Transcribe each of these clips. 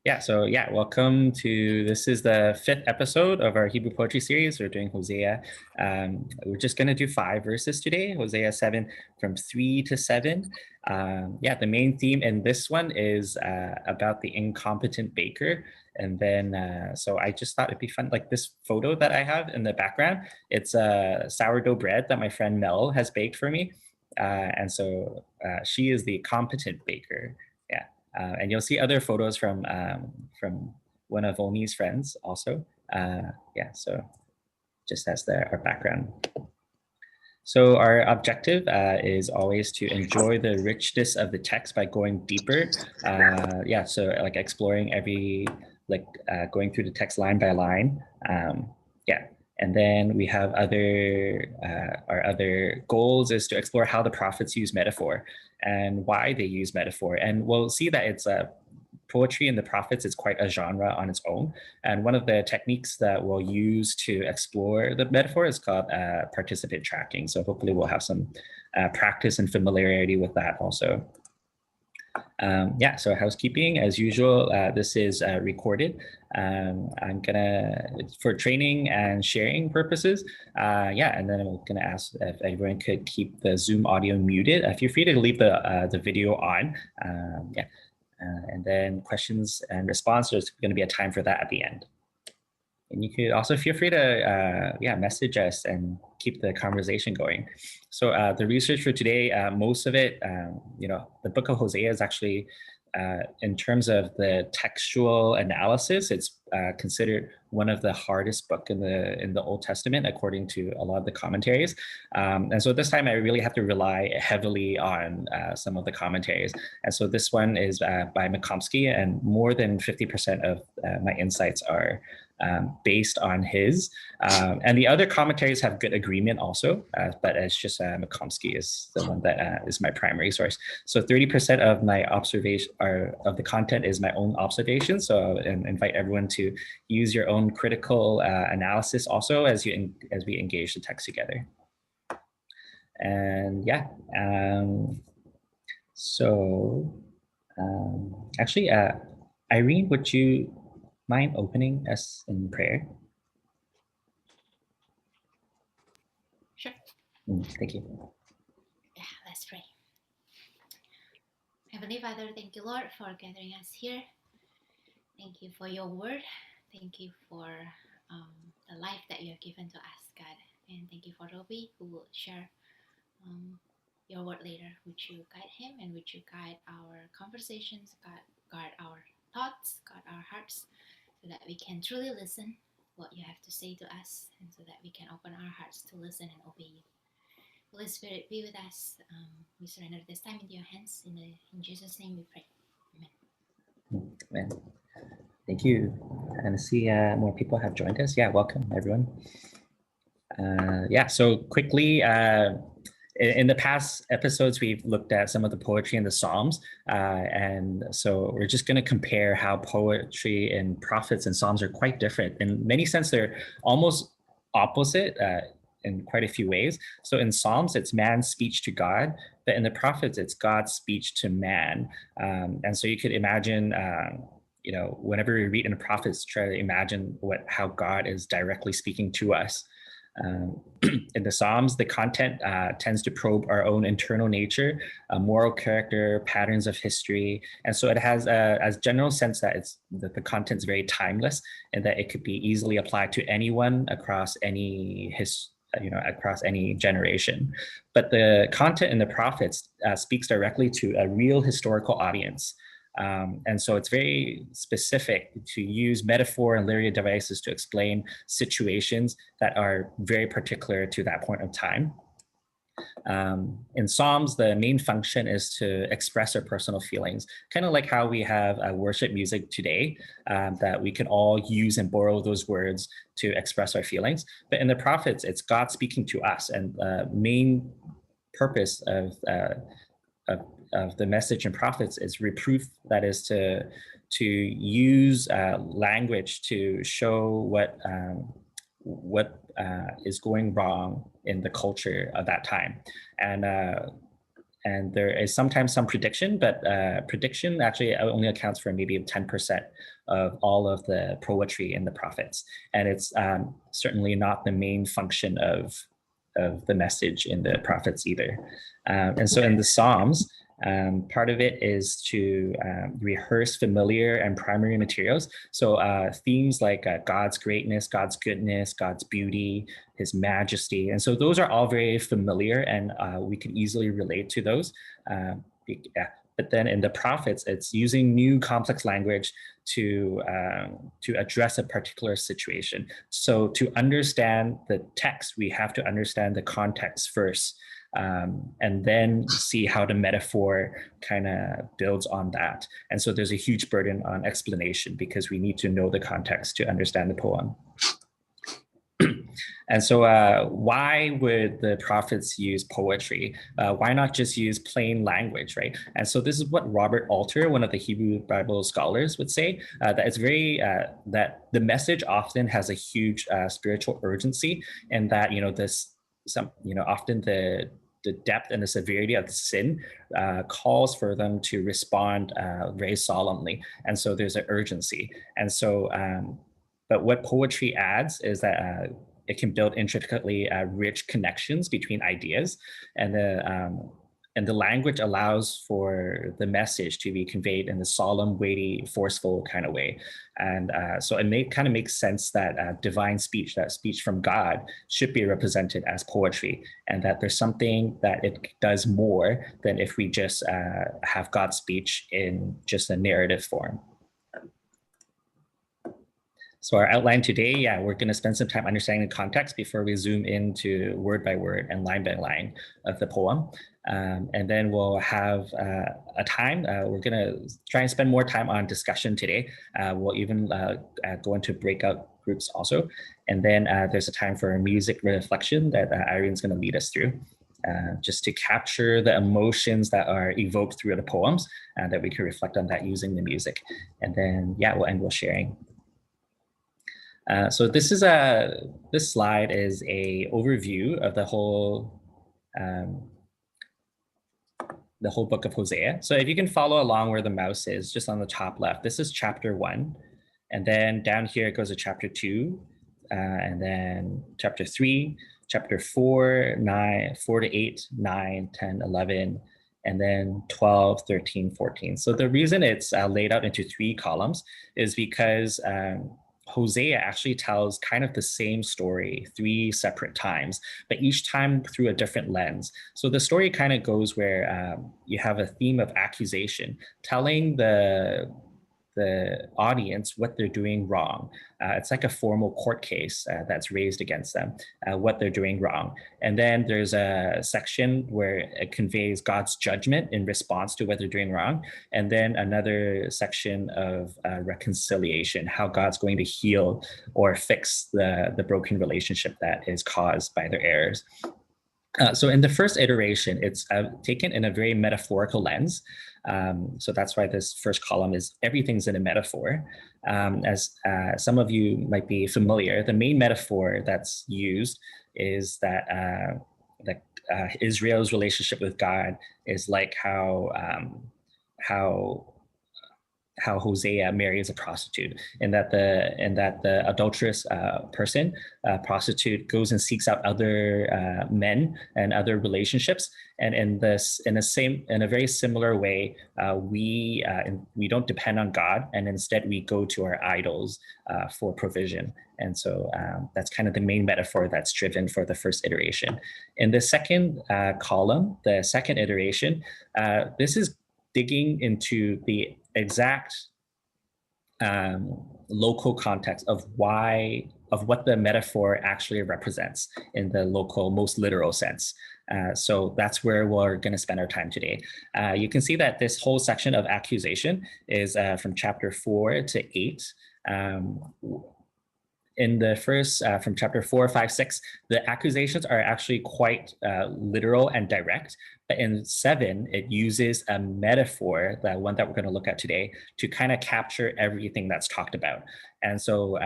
Yeah. Welcome to, this is the 5th episode of our Hebrew poetry series. We're doing Hosea. We're just going to do 5 verses today, Hosea 7 from 3 to 7. The main theme in this one is about the incompetent baker. And then, so I just thought it'd be fun, like this photo that I have in the background, it's a sourdough bread that my friend Mel has baked for me. And so she is the competent baker. Yeah. And you'll see other photos from one of Omi's friends also. So just as our background. So our objective is always to enjoy the richness of the text by going deeper. So like exploring going through the text line by line. And then we have our other goals is to explore how the prophets use metaphor and why they use metaphor. And we'll see that it's poetry and the prophets is quite a genre on its own. And one of the techniques that we'll use to explore the metaphor is called participant tracking. So hopefully we'll have some practice and familiarity with that also. So housekeeping, as usual, this is recorded. I'm gonna, for training and sharing purposes, and then I'm gonna ask if everyone could keep the Zoom audio muted. Feel free to leave the video on, and then questions and response, there's gonna be a time for that at the end. And you could also feel free to message us and keep the conversation going. So the research for today, most of it, the book of Hosea is actually, in terms of the textual analysis, it's considered one of the hardest book in the Old Testament, according to a lot of the commentaries. And so this time I really have to rely heavily on some of the commentaries. And so this one is by Makomsky, and more than 50% of my insights are based on his. And the other commentaries have good agreement also, but it's just Makomsky is the one that is my primary source. So 30% of my observation of the content is my own observation. So I'll invite everyone to use your own critical analysis also as we engage the text together. And actually, Irene, would you mind opening us in prayer? Sure. Thank you. Yeah, let's pray. Heavenly Father, thank you, Lord, for gathering us here. Thank you for your word. Thank you for the life that you have given to us, God. And thank you for Robbie, who will share your word later. Would you guide him, and would you guide our conversations, guard our thoughts, guard our hearts, so that we can truly listen what you have to say to us, and so that we can open our hearts to listen and obey you. Holy Spirit, be with us. We surrender this time into your hands. In Jesus' name we pray. Amen. Amen. Thank you. And I see more people have joined us. Welcome everyone. So quickly, in the past episodes, we've looked at some of the poetry in the Psalms. And so we're just going to compare how poetry in prophets and Psalms are quite different. In many sense, they're almost opposite in quite a few ways. So in Psalms, it's man's speech to God, but in the prophets, it's God's speech to man. And so you could imagine, whenever we read in the prophets, try to imagine how God is directly speaking to us. In the Psalms, the content tends to probe our own internal nature, moral character, patterns of history. And so it has a general sense that the content's very timeless, and that it could be easily applied to anyone across any across any generation. But the content in the prophets speaks directly to a real historical audience. And so it's very specific to use metaphor and literary devices to explain situations that are very particular to that point of time. In Psalms, the main function is to express our personal feelings, kind of like how we have worship music today, that we can all use and borrow those words to express our feelings. But in the prophets, it's God speaking to us, and the main purpose of the message in prophets is reproof, that is to use language to show what is going wrong in the culture of that time. And and there is sometimes some prediction, but prediction actually only accounts for maybe 10% of all of the poetry in the prophets. And it's certainly not the main function of the message in the prophets either. And so in the Psalms, part of it is to rehearse familiar and primary materials. So themes like God's greatness, God's goodness, God's beauty, his majesty. And so those are all very familiar, and we can easily relate to those. But then in the prophets, it's using new complex language to address a particular situation. So to understand the text, we have to understand the context first, and then see how the metaphor kind of builds on that. And so there's a huge burden on explanation because we need to know the context to understand the poem. And so why would the prophets use poetry? Why not just use plain language, right? And so this is what Robert Alter, one of the Hebrew Bible scholars, would say, that it's very, that the message often has a huge spiritual urgency, and that, often the depth and the severity of the sin calls for them to respond very solemnly. And so there's an urgency. And so, but what poetry adds is that it can build intricately rich connections between ideas, and the language allows for the message to be conveyed in the solemn, weighty, forceful kind of way. And so it kind of makes sense that divine speech, that speech from God, should be represented as poetry, and that there's something that it does more than if we just have God's speech in just a narrative form. So our outline today, we're going to spend some time understanding the context before we zoom into word by word and line by line of the poem. And then we'll have a time, we're going to try and spend more time on discussion today. We'll even go into breakout groups also. And then there's a time for music reflection that Irene's going to lead us through, just to capture the emotions that are evoked through the poems, that we can reflect on that using the music. And then, we'll end with sharing. So this slide is a overview of the whole book of Hosea. So if you can follow along where the mouse is, just on the top left, this is chapter 1, and then down here it goes to chapter 2, and then chapter 3, chapter 4, 4 to 8, 9, 10, 11, and then 12, 13, 14. So the reason it's laid out into 3 columns is because Hosea actually tells kind of the same story 3 separate times, but each time through a different lens. So the story kind of goes where you have a theme of accusation, telling the audience what they're doing wrong. It's like a formal court case that's raised against them, what they're doing wrong. And then there's a section where it conveys God's judgment in response to what they're doing wrong. And then another section of reconciliation, how God's going to heal or fix the broken relationship that is caused by their errors. So in the first iteration, it's taken in a very metaphorical lens. So that's why this first column is everything's in a metaphor. As some of you might be familiar, the main metaphor that's used is that Israel's relationship with God is like how Hosea marries a prostitute, and that the adulterous person, prostitute, goes and seeks out other men and other relationships. And in a very similar way, we don't depend on God, and instead we go to our idols for provision. And so that's kind of the main metaphor that's driven for the first iteration. In the second column, the second iteration, this is digging into the exact local context of what the metaphor actually represents in the local, most literal sense. So that's where we're going to spend our time today. You can see that this whole section of accusation is from chapter 4 to 8. in the first, from chapter 4, 5, 6, the accusations are actually quite literal and direct. But in 7, it uses a metaphor, the one that we're going to look at today, to kind of capture everything that's talked about. And so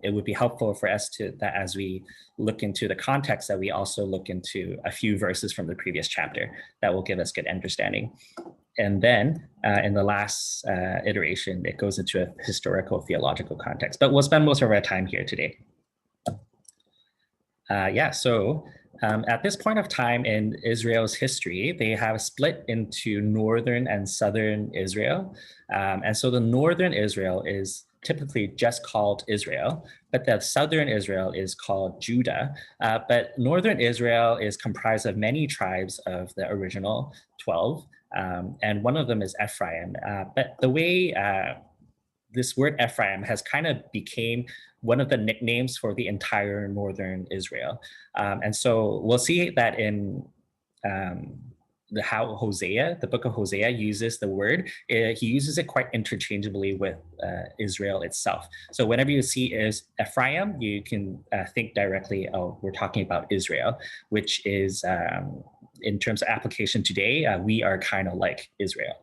it would be helpful for us to, that as we look into the context, that we also look into a few verses from the previous chapter that will give us good understanding. And then in the last iteration, it goes into a historical theological context. But we'll spend most of our time here today. So at this point of time in Israel's history, they have split into northern and southern Israel. And so the northern Israel is typically just called Israel, but the southern Israel is called Judah. But northern Israel is comprised of many tribes of the original 12. And one of them is Ephraim. But the way this word Ephraim has kind of became one of the nicknames for the entire northern Israel. And so we'll see that in how Hosea, the book of Hosea, uses the word. He uses it quite interchangeably with Israel itself. So whenever you see is Ephraim, you can think directly, oh, we're talking about Israel, which is, in terms of application today, we are kind of like Israel.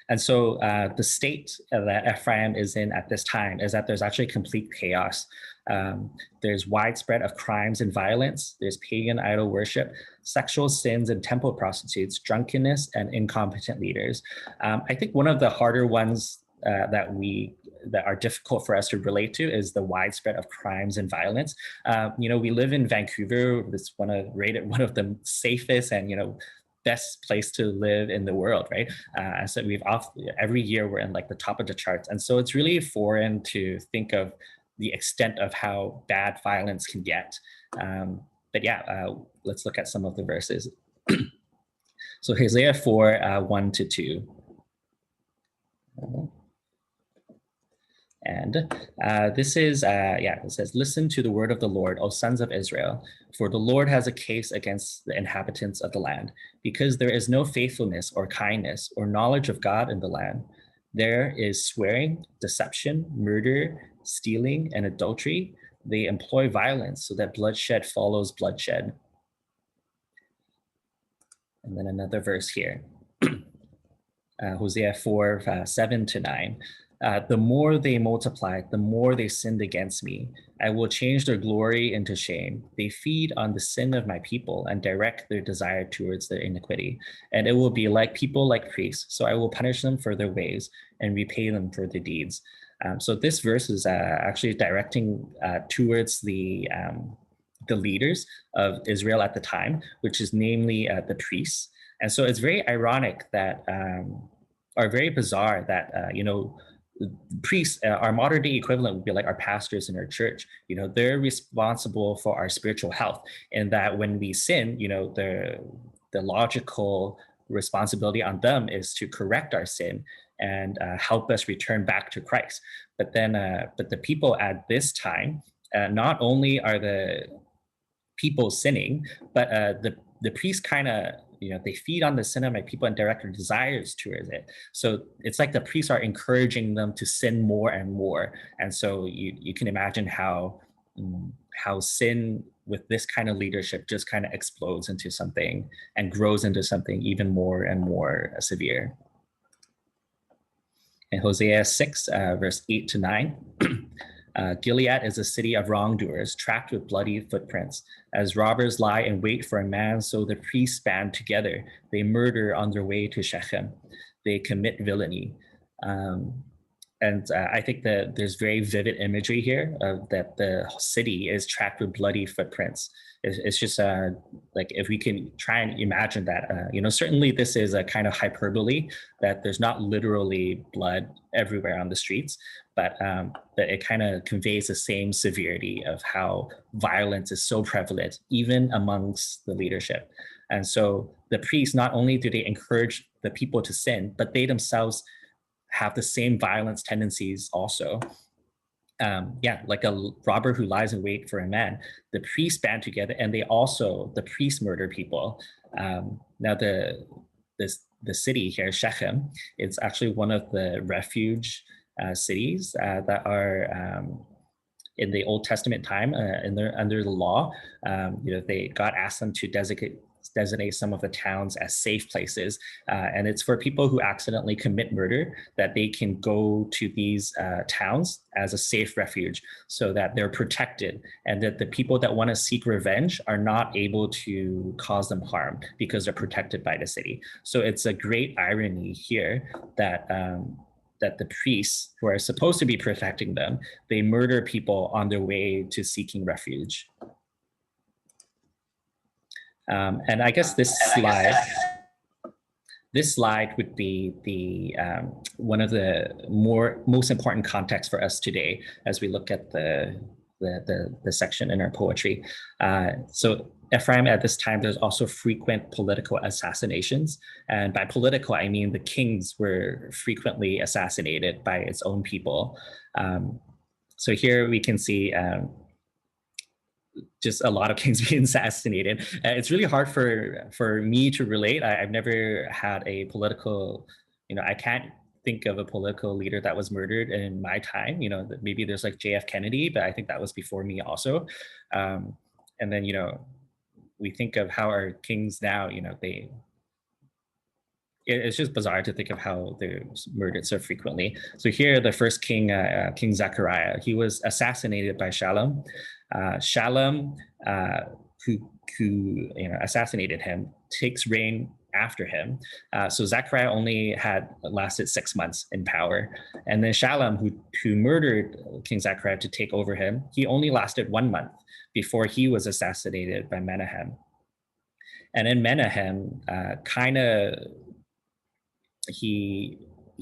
And so the state that Ephraim is in at this time is that there's actually complete chaos. There's widespread of crimes and violence. There's pagan idol worship, sexual sins and temple prostitutes, drunkenness, and incompetent leaders. I think one of the harder ones that are difficult for us to relate to is the widespread of crimes and violence. We live in Vancouver. It's rated one of the safest and best place to live in the world, right? So every year we're in like the top of the charts. And so it's really foreign to think of the extent of how bad violence can get. Let's look at some of the verses. So Hosea 4, 1 to 2. And this is, it says, listen to the word of the Lord, O sons of Israel, for the Lord has a case against the inhabitants of the land, because there is no faithfulness or kindness or knowledge of God in the land. There is swearing, deception, murder, stealing, and adultery. They employ violence so that bloodshed follows bloodshed. And then another verse here, Hosea 4, 7 to 9. The more they multiplied, the more they sinned against me. I will change their glory into shame. They feed on the sin of my people and direct their desire towards their iniquity. And it will be like people like priests. So I will punish them for their ways and repay them for their deeds. So this verse is actually directing towards the leaders of Israel at the time, which is namely the priests. And so it's very ironic that, or very bizarre that, priests, our modern day equivalent would be like our pastors in our church. They're responsible for our spiritual health, and that when we sin, the logical responsibility on them is to correct our sin and help us return back to Christ. But the people at this time, not only are the people sinning, but the priests kind of, they feed on the sin of my people and direct their desires towards it. So it's like the priests are encouraging them to sin more and more. And so you can imagine how sin with this kind of leadership just kind of explodes into something and grows into something even more and more severe. In Hosea 6, verse 8 to 9, Gilead is a city of wrongdoers, tracked with bloody footprints. As robbers lie in wait for a man, so the priests band together. They murder on their way to Shechem. They commit villainy. And I think that there's very vivid imagery here that the city is tracked with bloody footprints. It's just like if we can try and imagine that, certainly this is a kind of hyperbole, that there's not literally blood everywhere on the streets, but it kind of conveys the same severity of how violence is so prevalent, even amongst the leadership. And so the priests, not only do they encourage the people to sin, but they themselves have the same violence tendencies also. Like a robber who lies in wait for a man. The priests band together, and the priests murder people. Now the city here, Shechem, it's actually one of the refuge cities that are in the Old Testament time, under the law, God asked them to designate some of the towns as safe places, and it's for people who accidentally commit murder, that they can go to these towns as a safe refuge, so that they're protected, and that the people that want to seek revenge are not able to cause them harm because they're protected by the city. So it's a great irony here that that the priests who are supposed to be protecting them, they murder people on their way to seeking refuge. And I guess this slide would be the one of the most important contexts for us today as we look at the section in our poetry. So Ephraim, at this time, there's also frequent political assassinations. And by political, I mean the kings were frequently assassinated by its own people. So here we can see just a lot of kings being assassinated. It's really hard for me to relate. I've never had a political, I can't think of a political leader that was murdered in my time. Maybe there's like JF Kennedy, but I think that was before me also. And then, we think of how our kings now, it's just bizarre to think of how they're murdered so frequently. So here, the first king, King Zechariah, he was assassinated by Shalom. Shalom, who assassinated him, takes reign after him. So Zechariah only had lasted 6 months in power, and then Shalom, who murdered King Zechariah to take over him, he only lasted 1 month before he was assassinated by Menahem. And then Menahem he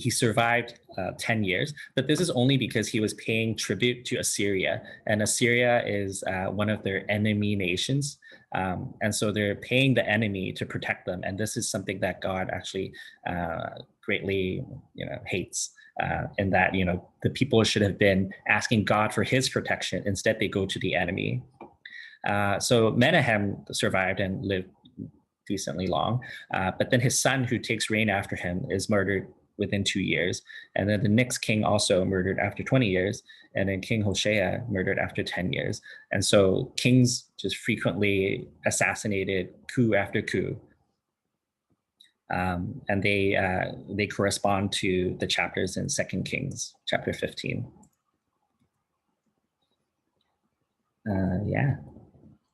survived 10 years, but this is only because he was paying tribute to Assyria, and Assyria is one of their enemy nations, and so they're paying the enemy to protect them, and this is something that God actually greatly hates, and that the people should have been asking God for his protection. Instead, they go to the enemy. So Menahem survived and lived decently long, but then his son, who takes reign after him, is murdered within 2 years, and then the next king also murdered after 20 years, and then King Hosea murdered after 10 years. And so kings just frequently assassinated coup after coup, and they correspond to the chapters in 2 Kings chapter 15.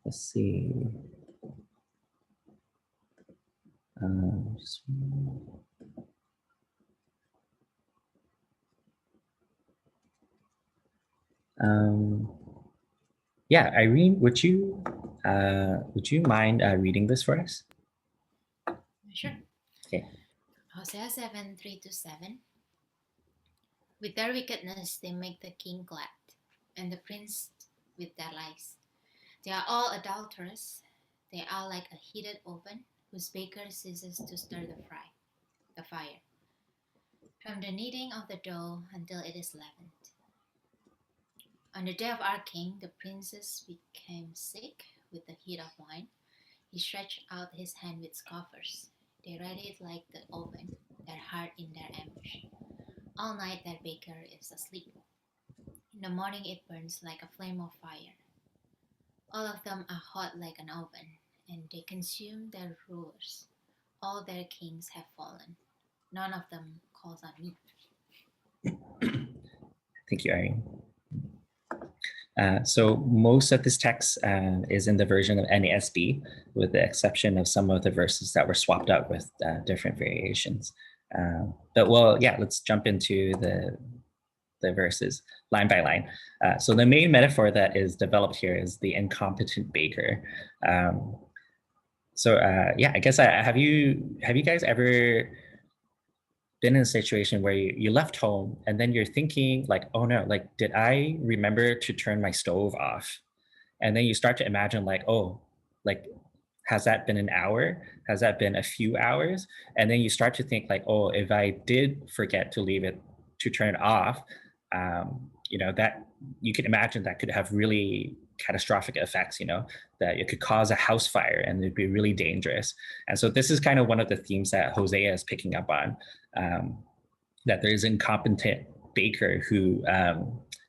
Let's see. Irene, would you mind reading this for us? Sure. Okay. Hosea 7, 3-7. With their wickedness they make the king glad, and the prince with their lies. They are all adulterers. They are like a heated oven, whose baker ceases to stir the fire, from the kneading of the dough until it is leavened. On the day of our king, the princes became sick with the heat of wine. He stretched out his hand with scoffers. They readied like the oven, their heart in their ambush. All night their baker is asleep. In the morning it burns like a flame of fire. All of them are hot like an oven, and they consume their rulers. All their kings have fallen. None of them calls on me. Thank you, Irene. So most of this text is in the version of NASB, with the exception of some of the verses that were swapped out with different variations. Let's jump into the verses line by line. So the main metaphor that is developed here is the incompetent baker. I guess have you guys ever been in a situation where you left home and then you're thinking like, oh no, like, did I remember to turn my stove off? And then you start to imagine like, oh, like, has that been an hour? Has that been a few hours? And then you start to think like, oh, if I did forget to leave it, to turn it off, that you can imagine that could have really catastrophic effects, that it could cause a house fire and it'd be really dangerous. And so this is kind of one of the themes that Hosea is picking up on, that there is an incompetent baker who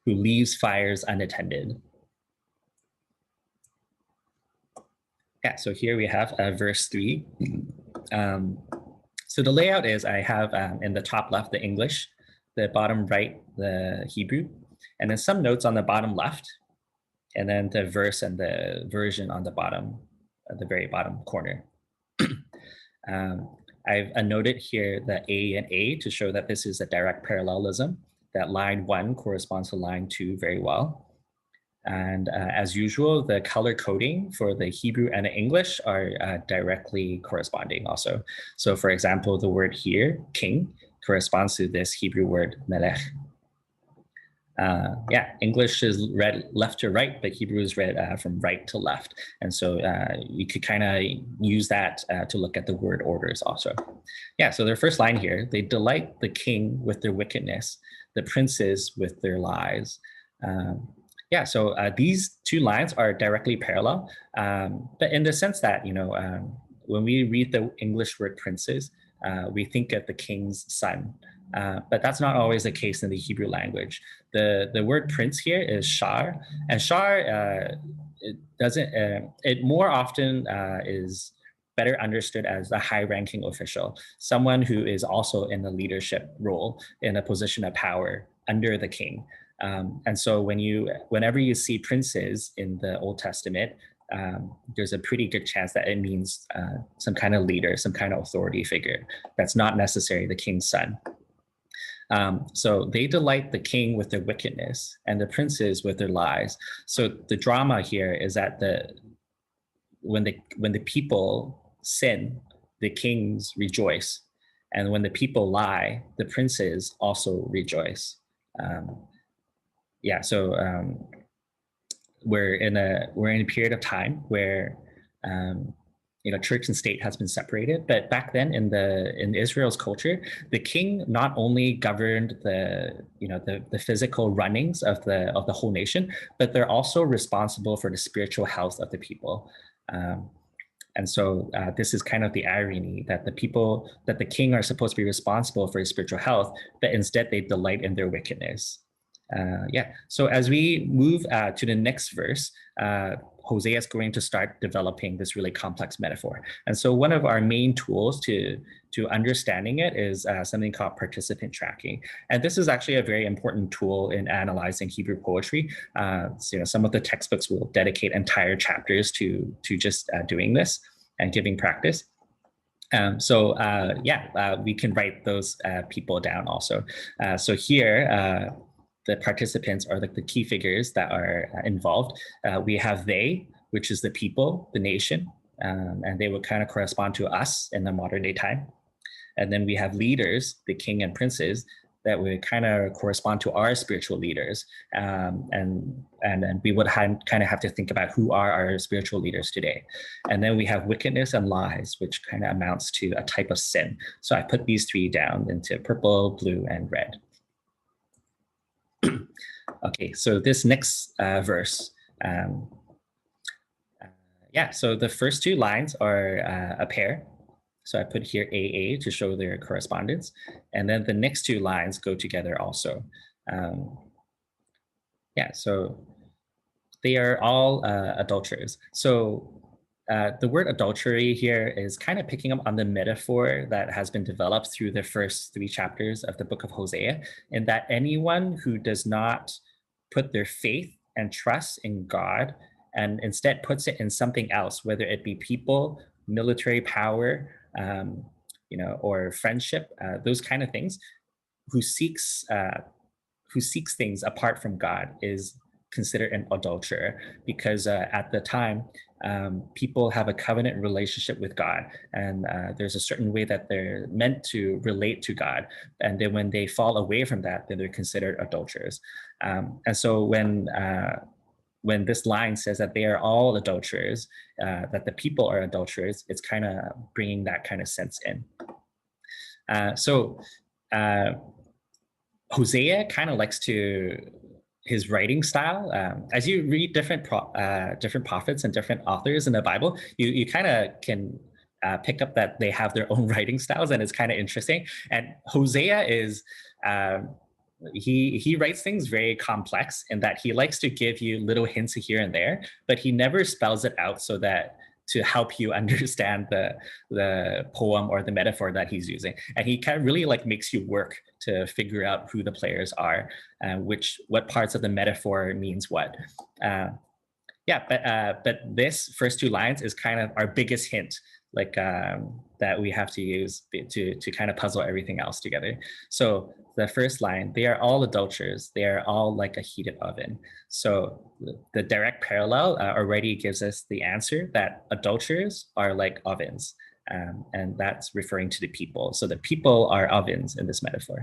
who leaves fires unattended. Yeah, so here we have verse 3. So the layout is I have in the top left the English, the bottom right the Hebrew, and then some notes on the bottom left, and then the verse and the version on the bottom, at the very bottom corner. I've noted here the A and A to show that this is a direct parallelism, that line 1 corresponds to line 2 very well. And as usual, the color coding for the Hebrew and the English are directly corresponding also. So for example, the word here, king, corresponds to this Hebrew word melech. English is read left to right, but Hebrew is read from right to left. And so you could kind of use that to look at the word orders also. Yeah, so their first line here, they delight the king with their wickedness, the princes with their lies. So these two lines are directly parallel, but in the sense that, when we read the English word princes, we think of the king's son. But that's not always the case in the Hebrew language. The word prince here is shar, and shar it more often is better understood as a high-ranking official, someone who is also in a leadership role, in a position of power under the king. And so whenever you see princes in the Old Testament, there's a pretty good chance that it means some kind of leader, some kind of authority figure. That's not necessarily the king's son. So they delight the king with their wickedness and the princes with their lies. So the drama here is that when the people sin, the kings rejoice, and when the people lie, the princes also rejoice. We're in a period of time where church and state has been separated. But back then in Israel's culture, the king not only governed the physical runnings of the whole nation, but they're also responsible for the spiritual health of the people. And so this is kind of the irony that the king are supposed to be responsible for his spiritual health, but instead they delight in their wickedness. So as we move to the next verse, Hosea is going to start developing this really complex metaphor. And so one of our main tools to understanding it is something called participant tracking. And this is actually a very important tool in analyzing Hebrew poetry. Some of the textbooks will dedicate entire chapters to just doing this and giving practice. We can write those people down also. So here, the participants are like the key figures that are involved. We have they, which is the people, the nation, and they would kind of correspond to us in the modern day time. And then we have leaders, the king and princes, that would kind of correspond to our spiritual leaders. And we would kind of have to think about who are our spiritual leaders today. And then we have wickedness and lies, which kind of amounts to a type of sin. So I put these three down into purple, blue, and red. Okay, so this next verse, so the first two lines are a pair. So I put here AA to show their correspondence. And then the next two lines go together also. So they are all adulterers. So the word adultery here is kind of picking up on the metaphor that has been developed through the first three chapters of the book of Hosea, in that anyone who does not put their faith and trust in God and instead puts it in something else, whether it be people, military power, or friendship, those kind of things, who seeks things apart from God is considered an adulterer, because at the time, people have a covenant relationship with God, and there's a certain way that they're meant to relate to God. And then when they fall away from that, then they're considered adulterers. And so when this line says that they are all adulterers, that the people are adulterers, it's kind of bringing that kind of sense in. Hosea kind of likes his writing style. As you read different prophets and different authors in the Bible, you kind of can pick up that they have their own writing styles, and it's kind of interesting. And Hosea is he writes things very complex in that he likes to give you little hints here and there, but he never spells it out so that to help you understand the poem or the metaphor that he's using. And he kind of really like makes you work to figure out who the players are, what parts of the metaphor means what. But this first two lines is kind of our biggest hint, like that we have to use to kind of puzzle everything else together. So the first line, they are all adulterers. They are all like a heated oven. So the direct parallel already gives us the answer that adulterers are like ovens. And that's referring to the people. So the people are ovens in this metaphor.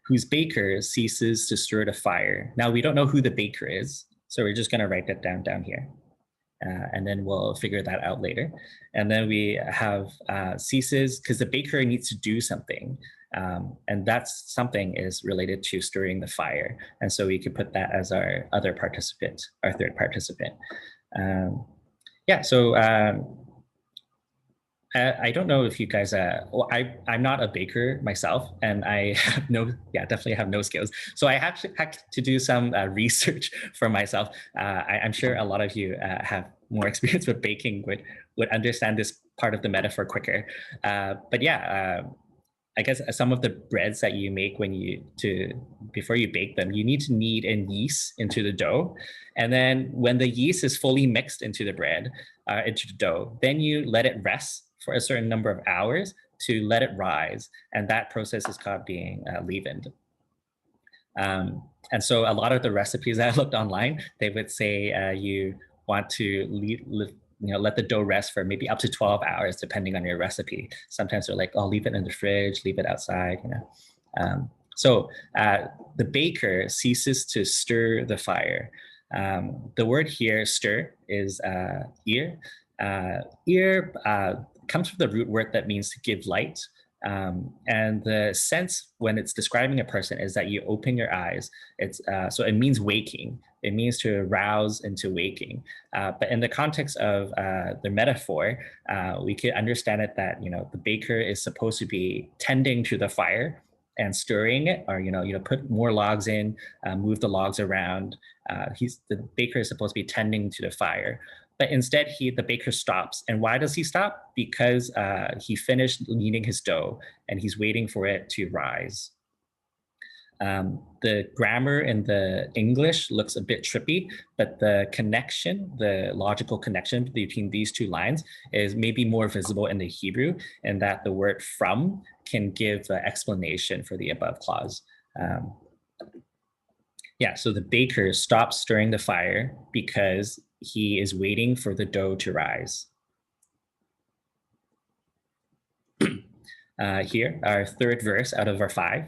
Whose baker ceases to stir the fire. Now, we don't know who the baker is, so we're just going to write that down here. And then we'll figure that out later. And then we have ceases, because the baker needs to do something. And that's something is related to stirring the fire. And so we could put that as our other participant, our third participant. I don't know if you guys, I'm not a baker myself, and I have definitely have no skills. So I had to do some research for myself. I'm sure a lot of you have more experience with baking, would understand this part of the metaphor quicker. I guess some of the breads that you make before you bake them, you need to knead in yeast into the dough. And then when the yeast is fully mixed into the bread, into the dough, then you let it rest for a certain number of hours to let it rise. And that process is called being leavened. And so a lot of the recipes that I looked online, they would say you want to let the dough rest for maybe up to 12 hours, depending on your recipe. Sometimes they're like, oh, leave it in the fridge, leave it outside, So the baker ceases to stir the fire. The word here, stir, is ear. Ear comes from the root word that means to give light. And the sense when it's describing a person is that you open your eyes. So it means waking. It means to arouse into waking. But in the context of the metaphor, we could understand it that the baker is supposed to be tending to the fire and stirring it, or put more logs in, move the logs around. The baker is supposed to be tending to the fire. But instead, the baker stops. And why does he stop? Because he finished kneading his dough and he's waiting for it to rise. The grammar in the English looks a bit trippy, but the logical connection between these two lines is maybe more visible in the Hebrew, in that the word from can give an explanation for the above clause. So the baker stops stirring the fire because he is waiting for the dough to rise. Here, our third verse out of our 5.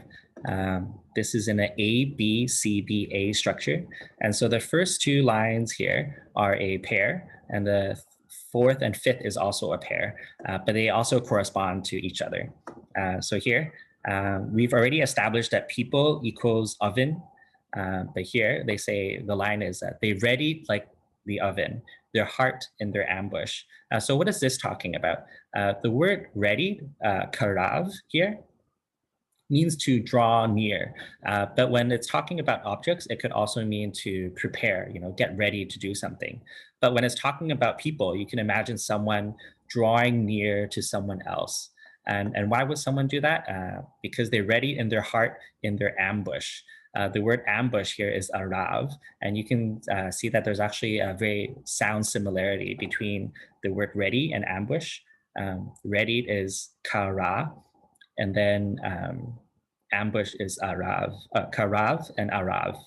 This is in an A, B, C, B, A structure. And so the first 2 lines here are a pair, and the 4th and 5th is also a pair, but they also correspond to each other. So here, we've already established that people equals oven, but here they say the line is that they readied like the oven, their heart in their ambush. So what is this talking about? The word readied, karav here, means to draw near. But when it's talking about objects, it could also mean to prepare, get ready to do something. But when it's talking about people, you can imagine someone drawing near to someone else. And why would someone do that? Because they're ready in their heart, in their ambush. The word ambush here is arav, and you can see that there's actually a very sound similarity between the word ready and ambush. Ready is kara, and then ambush is arav, karav and arav.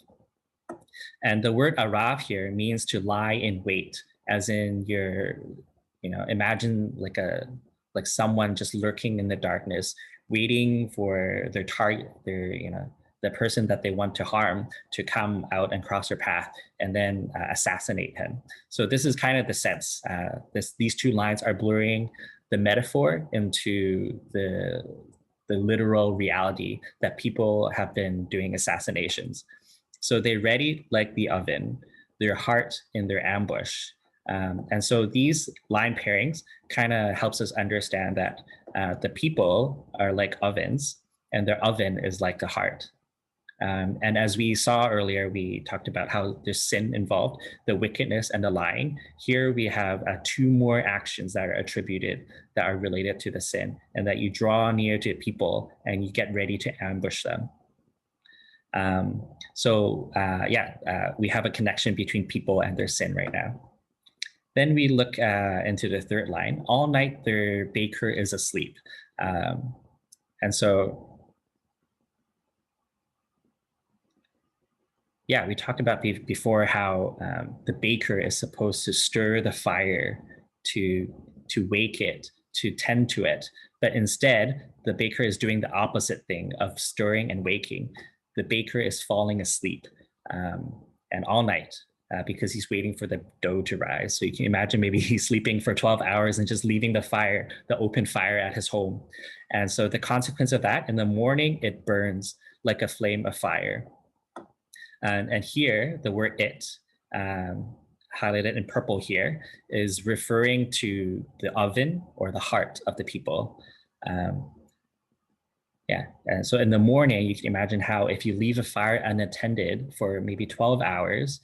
And the word arav here means to lie in wait, as in imagine like someone just lurking in the darkness, waiting for their target, the person that they want to harm to come out and cross their path and then assassinate him. So this is kind of the sense. These 2 lines are blurring the metaphor into the literal reality that people have been doing assassinations. So they ready like the oven, their heart in their ambush. And so these line pairings kind of helps us understand that the people are like ovens, and their oven is like the heart. And as we saw earlier, we talked about how there's sin involved, the wickedness and the lying. Here we have two more actions that are attributed, that are related to the sin, and that you draw near to people and you get ready to ambush them. We have a connection between people and their sin right now. Then we look into the third line. All night their baker is asleep. We talked about before how the baker is supposed to stir the fire to wake it, to tend to it. But instead, the baker is doing the opposite thing of stirring and waking. The baker is falling asleep, and all night, because he's waiting for the dough to rise. So you can imagine maybe he's sleeping for 12 hours and just leaving the open fire at his home. And so the consequence of that, in the morning, it burns like a flame of fire. And here, the word it, highlighted in purple here, is referring to the oven or the heart of the people. And so in the morning, you can imagine how if you leave a fire unattended for maybe 12 hours,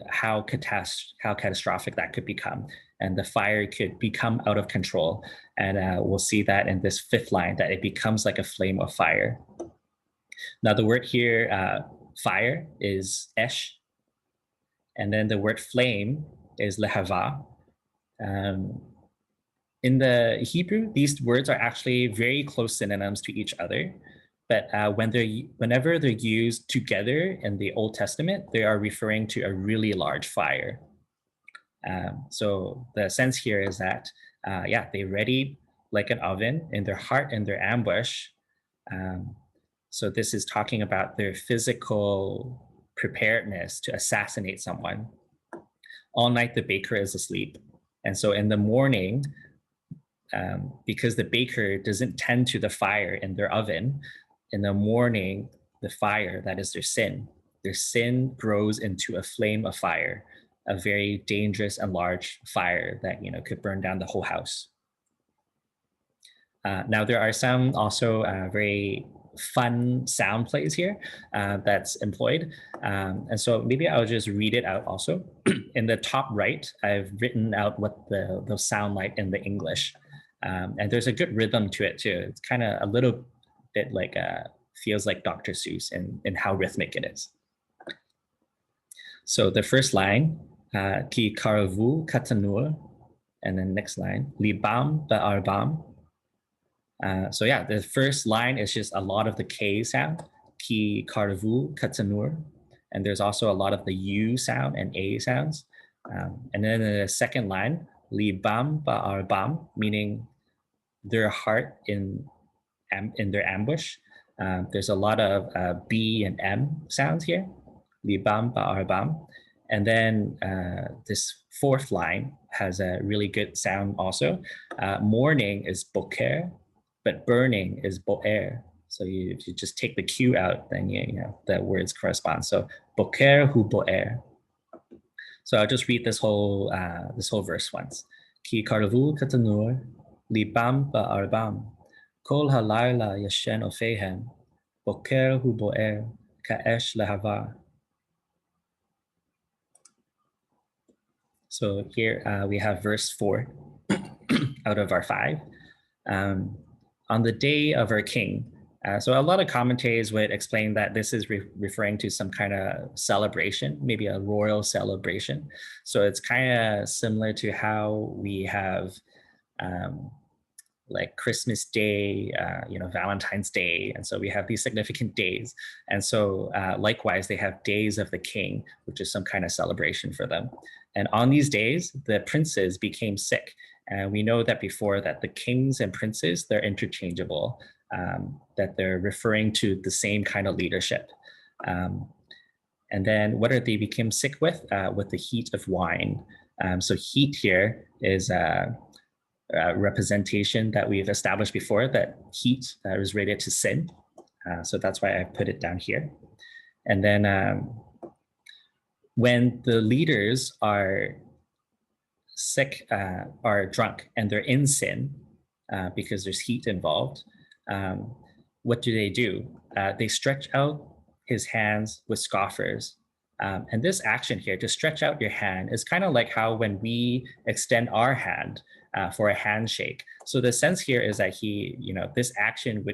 how catastrophic that could become. And the fire could become out of control. And we'll see that in this fifth line, that it becomes like a flame of fire. Now the word here, fire, is esh. And then the word flame is lehava. In the Hebrew, these words are actually very close synonyms to each other. But whenever they're used together in the Old Testament, they are referring to a really large fire. So the sense here is that, they readied like an oven in their heart and their ambush. So this is talking about their physical preparedness to assassinate someone. All night the baker is asleep. And so in the morning, because the baker doesn't tend to the fire in their oven, in the morning, the fire, that is their sin grows into a flame of fire, a very dangerous and large fire that could burn down the whole house. Now there are some also very fun sound plays here that's employed. And so maybe I'll just read it out also. In the top right, I've written out what they'll sound like in the English. And there's a good rhythm to it too. It's kind of a little bit like, feels like Dr. Seuss in how rhythmic it is. So the first line, ki karavu katanur, and then next line, libam ba'arbam. The first line is just a lot of the K sound, ki karavu katanur, and there's also a lot of the U sound and A sounds. And then the second line, libam ba'arbam, meaning their heart in their ambush. There's a lot of B and M sounds here, libam ba'arbam. And then this fourth line has a really good sound also. Morning is boker, but burning is boer. So if you just take the Q out, then the words correspond. So boker hu boer. So I'll just read this whole verse once. Ki karavu katanur, libam ba'arbam, kol halayla yashen ofehem, boker hu boer, ka'esh lehava. So here we have verse 4 out of our 5. On the day of our king. So a lot of commentators would explain that this is referring to some kind of celebration, maybe a royal celebration. So it's kind of similar to how we have like Christmas Day, Valentine's Day. And so we have these significant days. And so likewise, they have days of the king, which is some kind of celebration for them. And on these days, the princes became sick. And we know that before that the kings and princes, they're interchangeable, that they're referring to the same kind of leadership. And then what are they became sick with? With the heat of wine. So heat here is a representation that we've established before, that heat is related to sin. So that's why I put it down here. And then when the leaders are sick, are drunk, and they're in sin because there's heat involved, what do? They stretch out his hands with scoffers. And this action here, to stretch out your hand, is kind of like how when we extend our hand for a handshake. So the sense here is that this action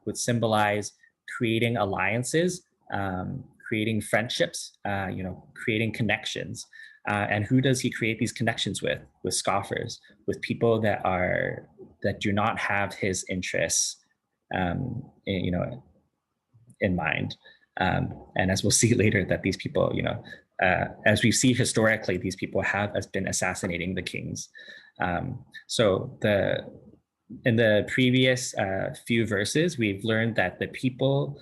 would symbolize creating alliances, creating friendships, creating connections. And who does he create these connections with? With scoffers, with people that do not have his interests, in mind. And as we'll see later, that these people, as we see historically, these people have been assassinating the kings. So in the previous few verses, we've learned that the people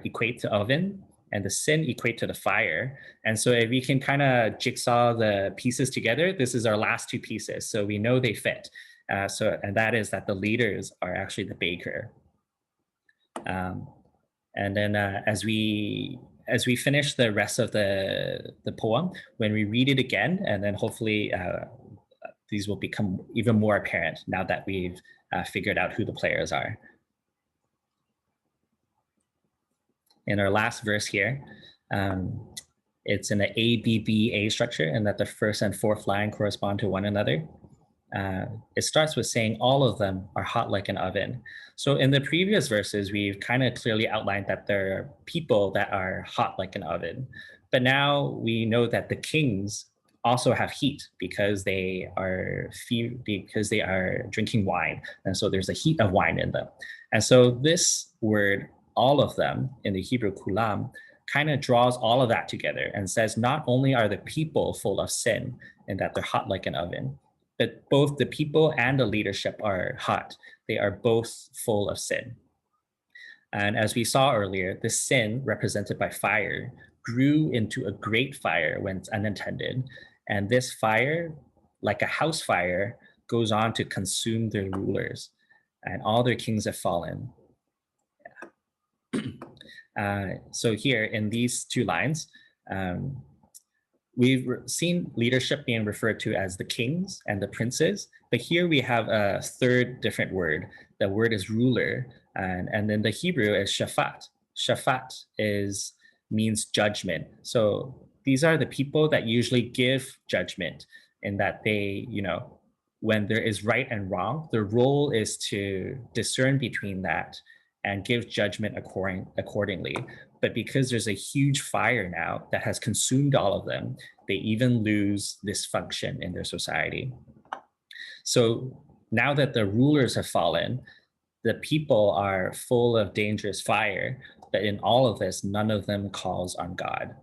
equate to oven and the sin equate to the fire. And so if we can kind of jigsaw the pieces together, this is our last two pieces. So we know they fit. And that is that the leaders are actually the baker. And then as we finish the rest of the poem, when we read it again, and then hopefully these will become even more apparent now that we've figured out who the players are. In our last verse here, it's in an ABBA structure, and that the first and fourth line correspond to one another. It starts with saying all of them are hot like an oven. So in the previous verses, we've kind of clearly outlined that there are people that are hot like an oven. But now we know that the kings also have heat because they are drinking wine. And so there's a heat of wine in them. And so this word, all of them, in the Hebrew kulam, kind of draws all of that together and says not only are the people full of sin and that they're hot like an oven, but both the people and the leadership are hot. They are both full of sin. And as we saw earlier, the sin represented by fire grew into a great fire when it's unintended. And this fire, like a house fire, goes on to consume their rulers, and all their kings have fallen. So here in these two lines, we've seen leadership being referred to as the kings and the princes, but here we have a third different word. The word is ruler, and then the Hebrew is shafat. Shafat means judgment. So these are the people that usually give judgment, in that they, when there is right and wrong, their role is to discern between that and give judgment accordingly. But because there's a huge fire now that has consumed all of them, they even lose this function in their society. So now that the rulers have fallen, the people are full of dangerous fire, but in all of this, none of them calls on God.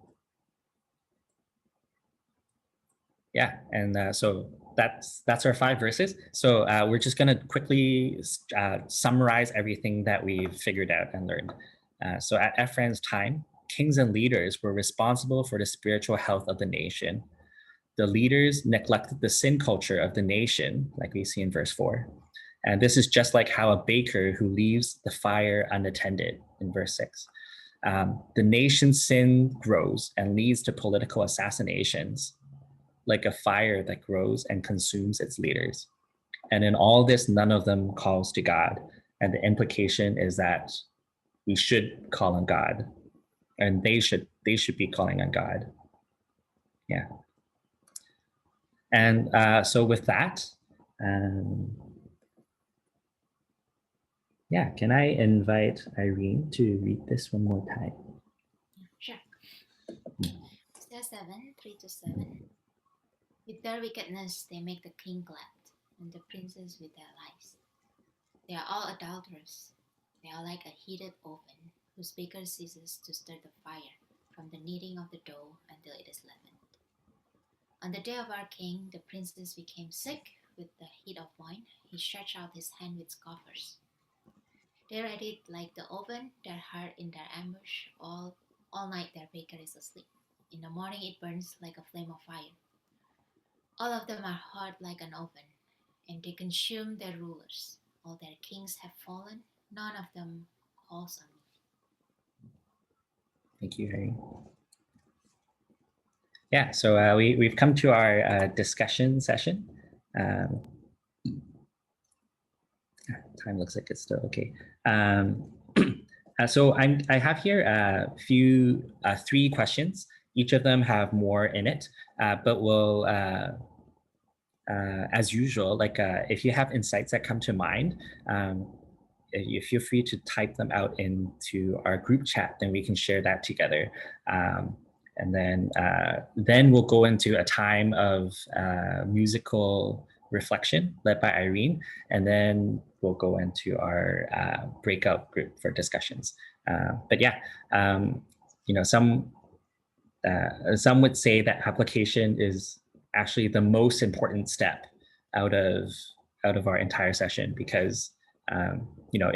Yeah, and so that's our 5 verses. So we're just going to quickly summarize everything that we've figured out and learned. So at Ephraim's time, kings and leaders were responsible for the spiritual health of the nation. The leaders neglected the sin culture of the nation, like we see in verse 4. And this is just like how a baker who leaves the fire unattended in verse 6. The nation's sin grows and leads to political assassinations, like a fire that grows and consumes its leaders. And in all this, none of them calls to God. And the implication is that we should call on God, and they should be calling on God. Yeah. And so with that, yeah, can I invite Irene to read this one more time? Sure. Hosea 7, 3-7. With their wickedness, they make the king glad, and the princes with their lies. They are all adulterers. They are like a heated oven, whose baker ceases to stir the fire from the kneading of the dough until it is leavened. On the day of our king, the princes became sick with the heat of wine. He stretched out his hand with scoffers. They readied like the oven, their heart in their ambush. All night their baker is asleep. In the morning it burns like a flame of fire. All of them are hot like an oven, and they consume their rulers. All their kings have fallen. None of them calls on me. Thank you, Irene. Yeah, so we've come to our discussion session. Time looks like it's still okay. So I have here three questions. Each of them have more in it, but we'll, as usual, like if you have insights that come to mind, you feel free to type them out into our group chat, then we can share that together. And then we'll go into a time of musical reflection led by Irene, and then we'll go into our breakout group for discussions. But yeah, some would say that application is actually the most important step out of our entire session, because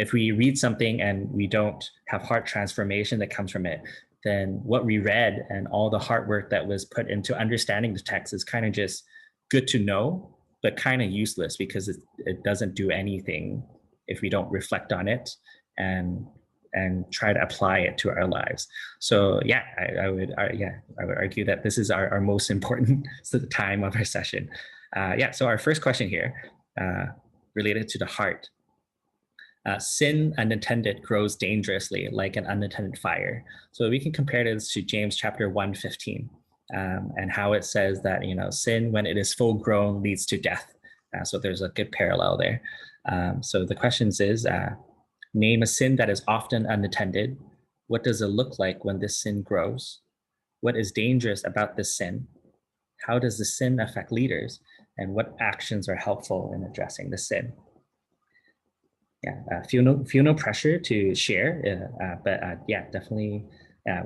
if we read something and we don't have heart transformation that comes from it, then what we read and all the hard work that was put into understanding the text is kind of just good to know, but kind of useless, because it doesn't do anything if we don't reflect on it and try to apply it to our lives. So yeah, I would argue that this is our most important time of our session. So our first question here, related to the heart. Sin unattended grows dangerously like an unattended fire. So we can compare this to James chapter 1:15, and how it says that, sin when it is full grown leads to death. So there's a good parallel there. So the question is, name a sin that is often unattended. What does it look like when this sin grows? What is dangerous about this sin? How does the sin affect leaders? And what actions are helpful in addressing the sin? Yeah, feel no pressure to share, but definitely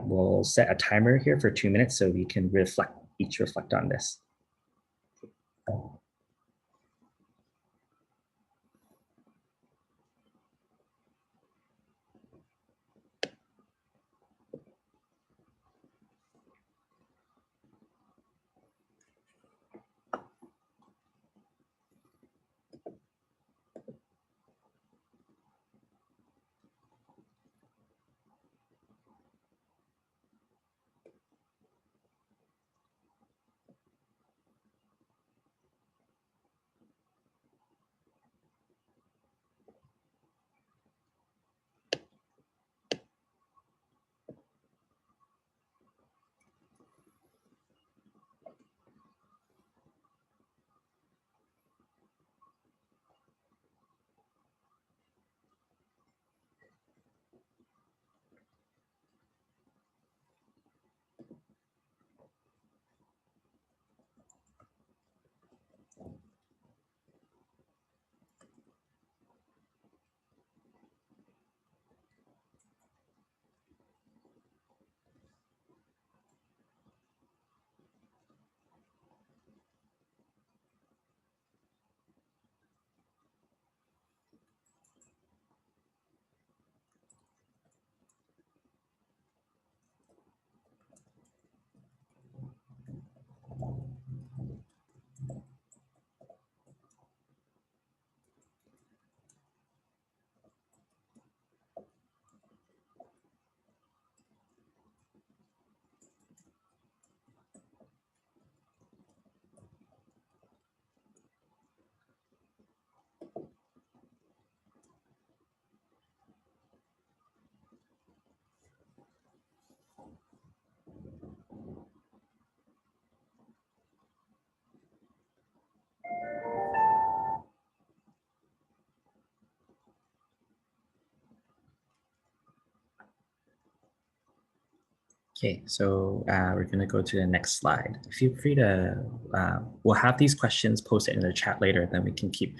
we'll set a timer here for 2 minutes so we can reflect on this. Okay, so we're going to go to the next slide. Feel free to, we'll have these questions posted in the chat later, then we can keep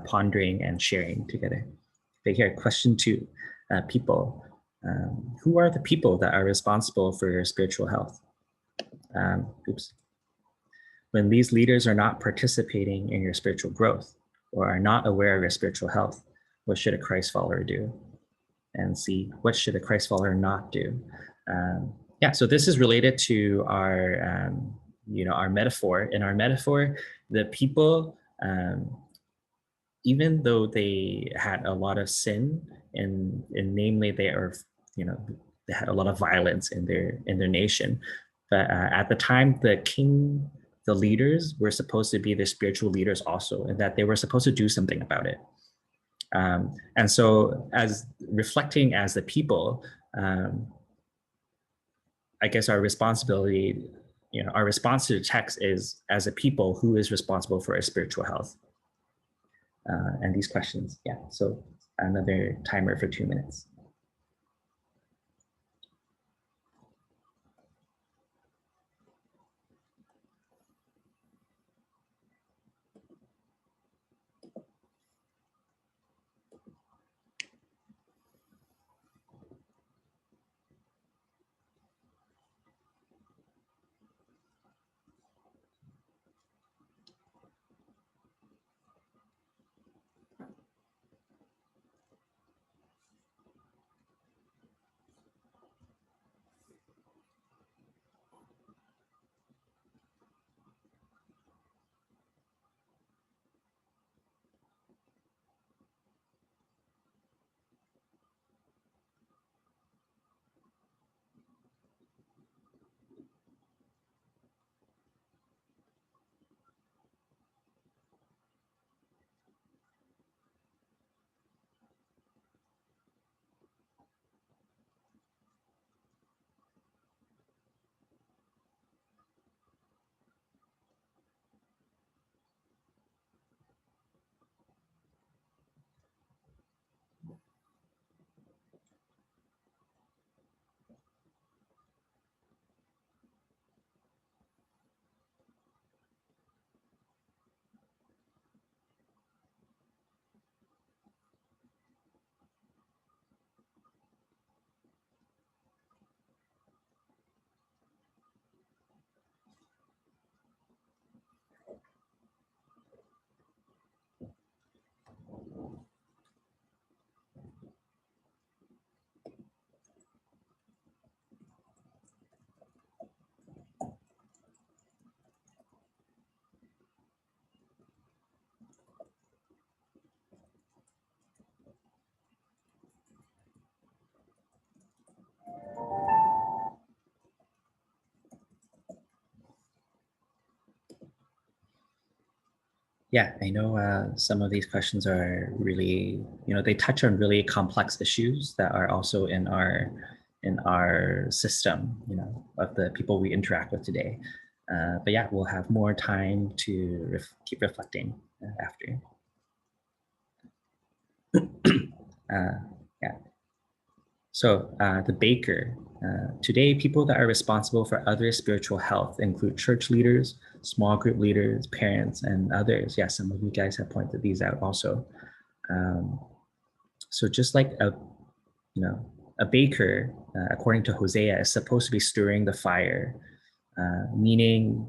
pondering and sharing together. Okay, here, question 2, people. Who are the people that are responsible for your spiritual health? When these leaders are not participating in your spiritual growth or are not aware of your spiritual health, what should a Christ follower do? And C, what should a Christ follower not do? So this is related to our, our metaphor. In our metaphor, the people, even though they had a lot of sin, and namely they are, they had a lot of violence in their nation, but at the time, the king, the leaders were supposed to be the spiritual leaders also, and that they were supposed to do something about it. And so as reflecting as the people, I guess our responsibility, our response to the text is, as a people, who is responsible for our spiritual health? And these questions. Yeah, so another timer for 2 minutes. Yeah, I know some of these questions are really, they touch on really complex issues that are also in our system, of the people we interact with today. But yeah, we'll have more time to keep reflecting after. Yeah. So the baker. Today, people that are responsible for other spiritual health include church leaders, small group leaders, parents, and others. Yeah, some of you guys have pointed these out also. So just like a baker, according to Hosea, is supposed to be stirring the fire, meaning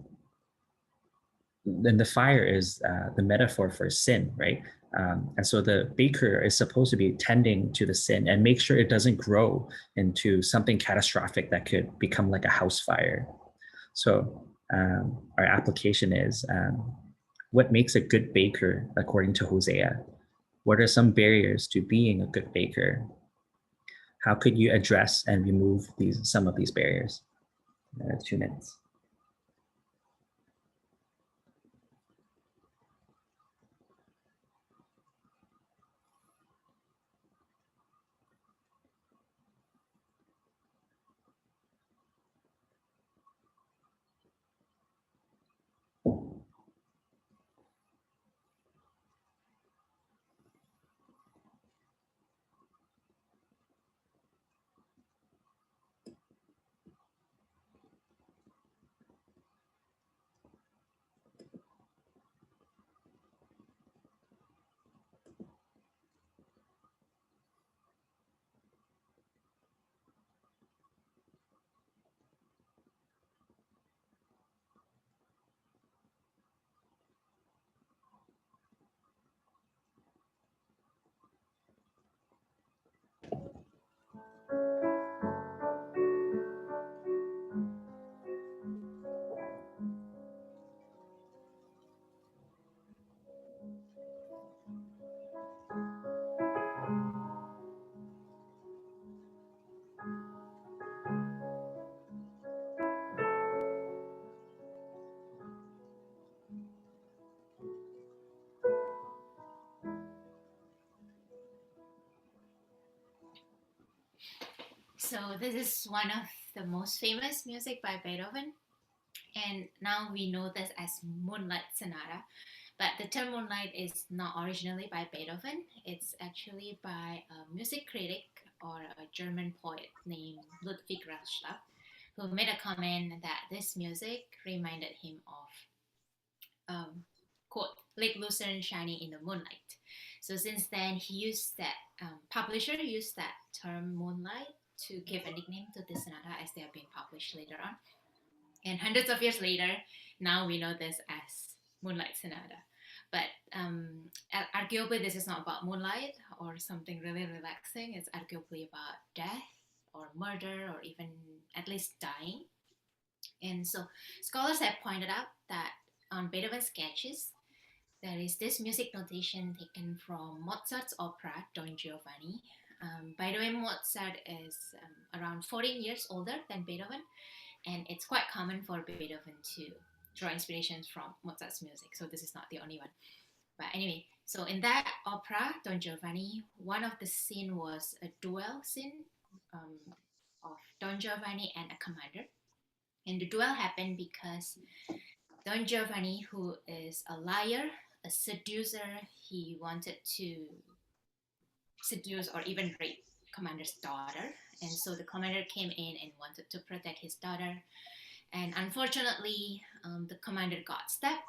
then the fire is the metaphor for sin, right? And so the baker is supposed to be tending to the sin and make sure it doesn't grow into something catastrophic that could become like a house fire. So our application is, what makes a good baker according to Hosea? What are some barriers to being a good baker? How could you address and remove some of these barriers? 2 minutes. So this is one of the most famous music by Beethoven, and now we know this as Moonlight Sonata. But the term moonlight is not originally by Beethoven. It's actually by a music critic or a German poet named Ludwig Rellstab, who made a comment that this music reminded him of, quote, Lake Lucerne shining in the moonlight. So since then, he used that, publisher used that term moonlight to give a nickname to this sonata as they have been published later on. And hundreds of years later, now we know this as Moonlight Sonata. But arguably, this is not about moonlight or something really relaxing. It's arguably about death or murder or even at least dying. And so scholars have pointed out that on Beethoven's sketches, there is this music notation taken from Mozart's opera Don Giovanni. By the way, Mozart is around 14 years older than Beethoven, and it's quite common for Beethoven to draw inspirations from Mozart's music. So this is not the only one. But anyway, so in that opera, Don Giovanni, one of the scene was a duel scene of Don Giovanni and a commander. And the duel happened because Don Giovanni, who is a liar, a seducer, he wanted to seduce or even rape commander's daughter. And so the commander came in and wanted to protect his daughter. And unfortunately, the commander got stabbed.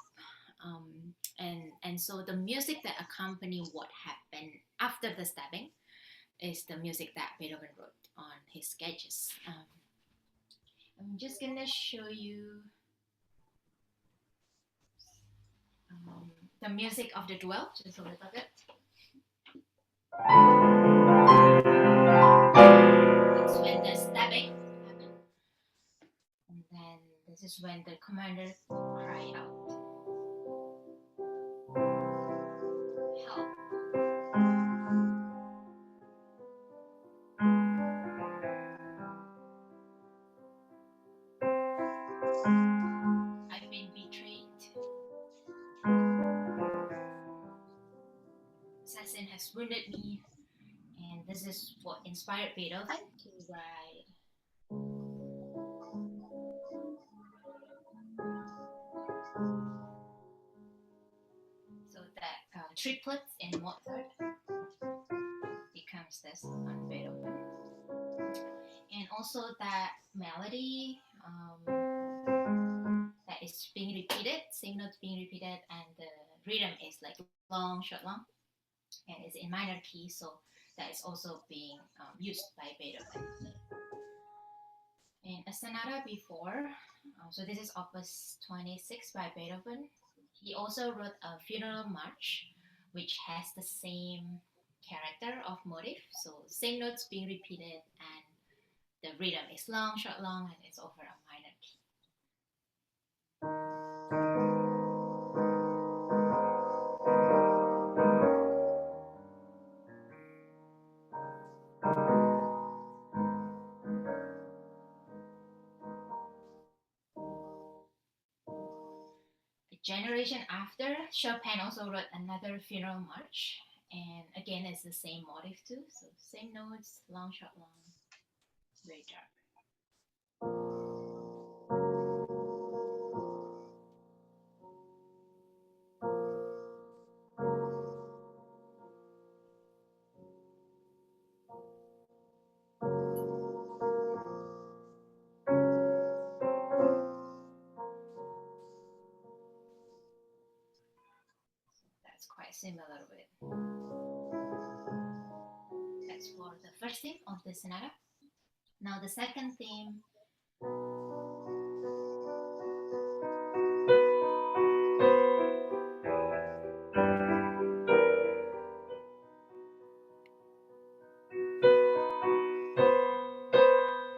And so the music that accompany what happened after the stabbing is the music that Beethoven wrote on his sketches. I'm just gonna show you the music of the duel, just a little bit. That's when the stabbing happened. And then this is when the commander cried out, help. I've been betrayed. Assassin has wounded me. And this is what inspired Beethoven to write so that triplets in Mozart becomes this on Beethoven. And also that melody that is being repeated, same notes being repeated, and the rhythm is like long, short, long, and it's in minor key, so that is also being used by Beethoven. And a sonata before, so this is Opus 26 by Beethoven. He also wrote a funeral march, which has the same character of motif, so same notes being repeated, and the rhythm is long, short, long, and it's over a minor key. A generation after, Chopin also wrote another funeral march, and again it's the same motif too, so same notes, long, short, long, very dark. That's quite similar with. That's for the first theme of the sonata. Now the second theme.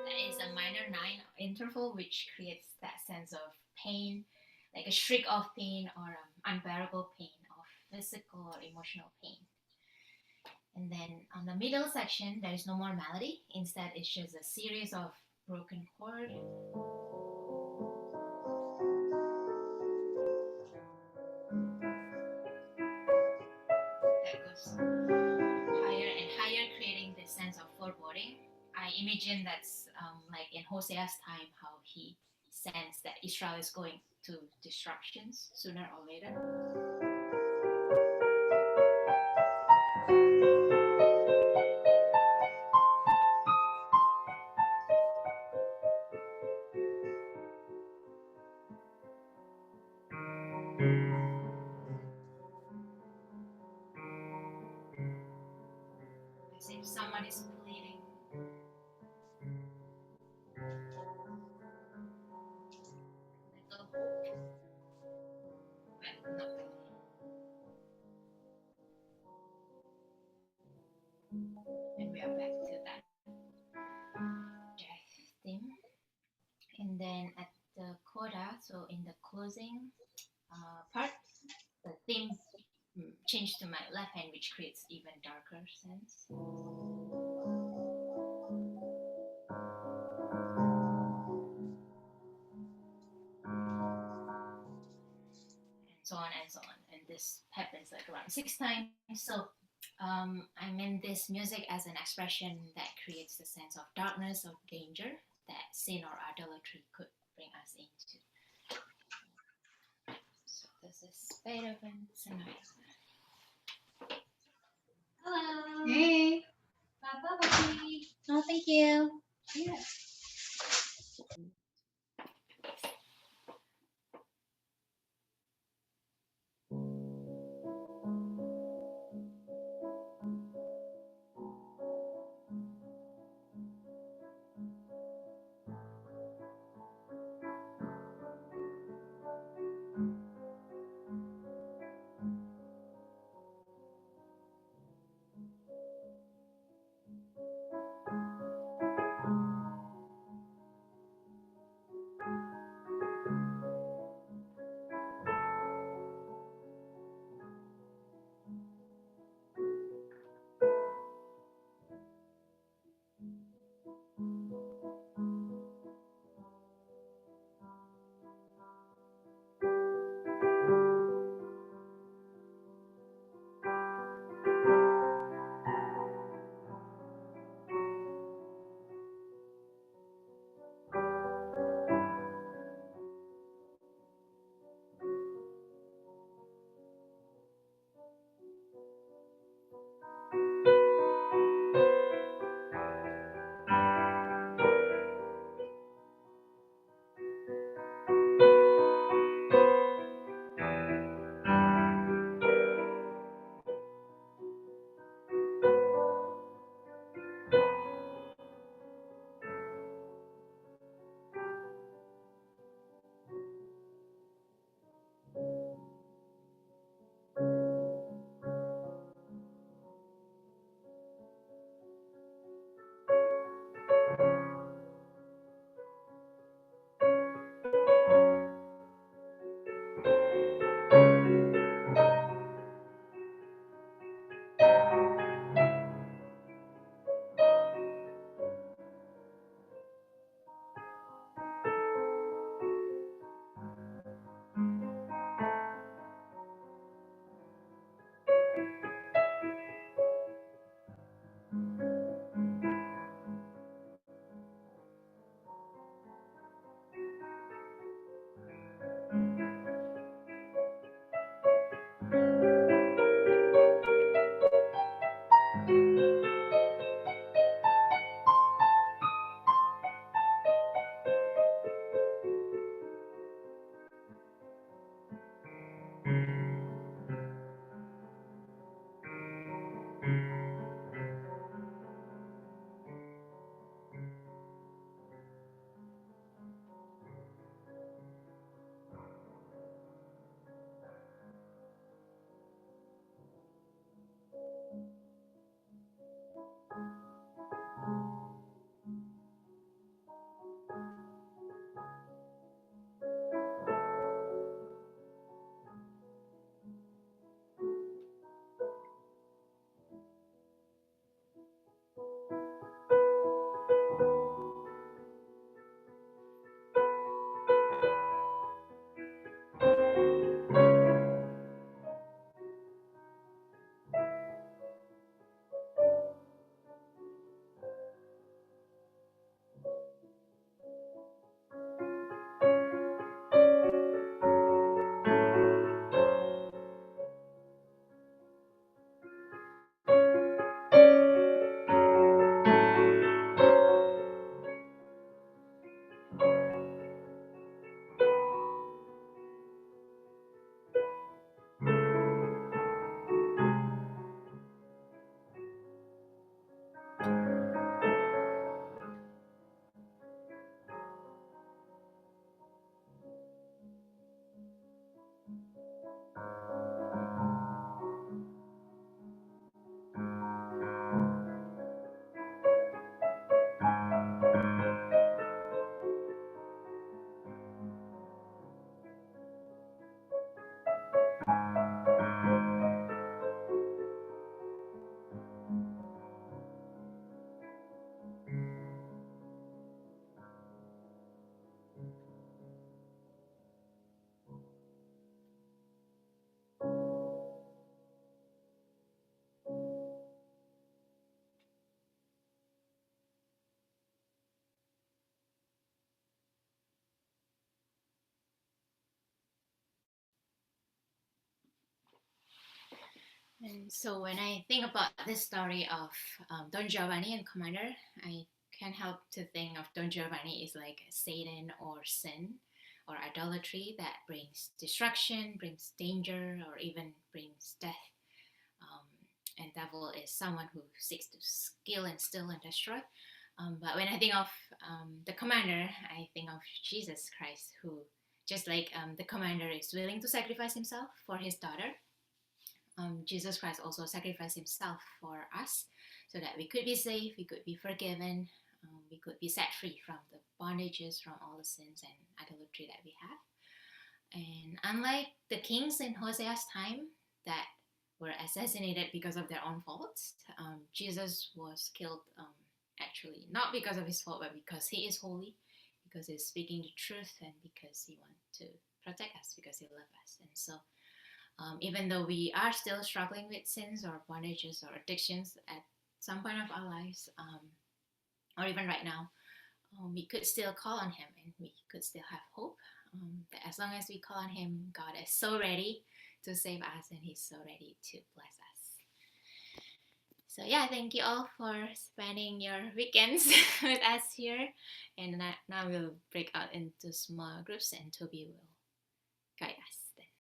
That is a minor 9 interval, which creates that sense of pain, like a shriek of pain or unbearable pain of physical or emotional pain. And then on the middle section, there is no more melody. Instead, it's just a series of broken chords. That goes higher and higher, creating this sense of foreboding. I imagine that's like in Hosea's time, how he sensed that Israel is going to destructions sooner or later. As if someone is pleading. Little hope, but not really. And we are back to that death theme. And then at the coda, so in the closing part, the theme changed to my left hand, which creates even darker sense. And so on and so on. And this happens like around 6 times. So I meant this music as an expression that creates the sense of darkness, of danger that sin or idolatry could bring us into. So this is Beethoven Sonata. Hello. Hey. Oh, thank you. Yeah. And so when I think about this story of Don Giovanni and Commander, I can't help to think of Don Giovanni is like Satan or sin or idolatry that brings destruction, brings danger, or even brings death. Um, and devil is someone who seeks to kill and steal and destroy. But when I think of the commander, I think of Jesus Christ, who just like the commander is willing to sacrifice himself for his daughter. Jesus Christ also sacrificed himself for us so that we could be saved, we could be forgiven, we could be set free from the bondages, from all the sins and idolatry that we have. And unlike the kings in Hosea's time that were assassinated because of their own faults, Jesus was killed actually not because of his fault, but because he is holy, because he's speaking the truth, and because he wants to protect us, because he loves us. And so even though we are still struggling with sins or bondages or addictions at some point of our lives, or even right now, we could still call on him and we could still have hope. That as long as we call on him, God is so ready to save us and he's so ready to bless us. So yeah, thank you all for spending your weekends with us here. And now we'll break out into small groups and Toby will guide us.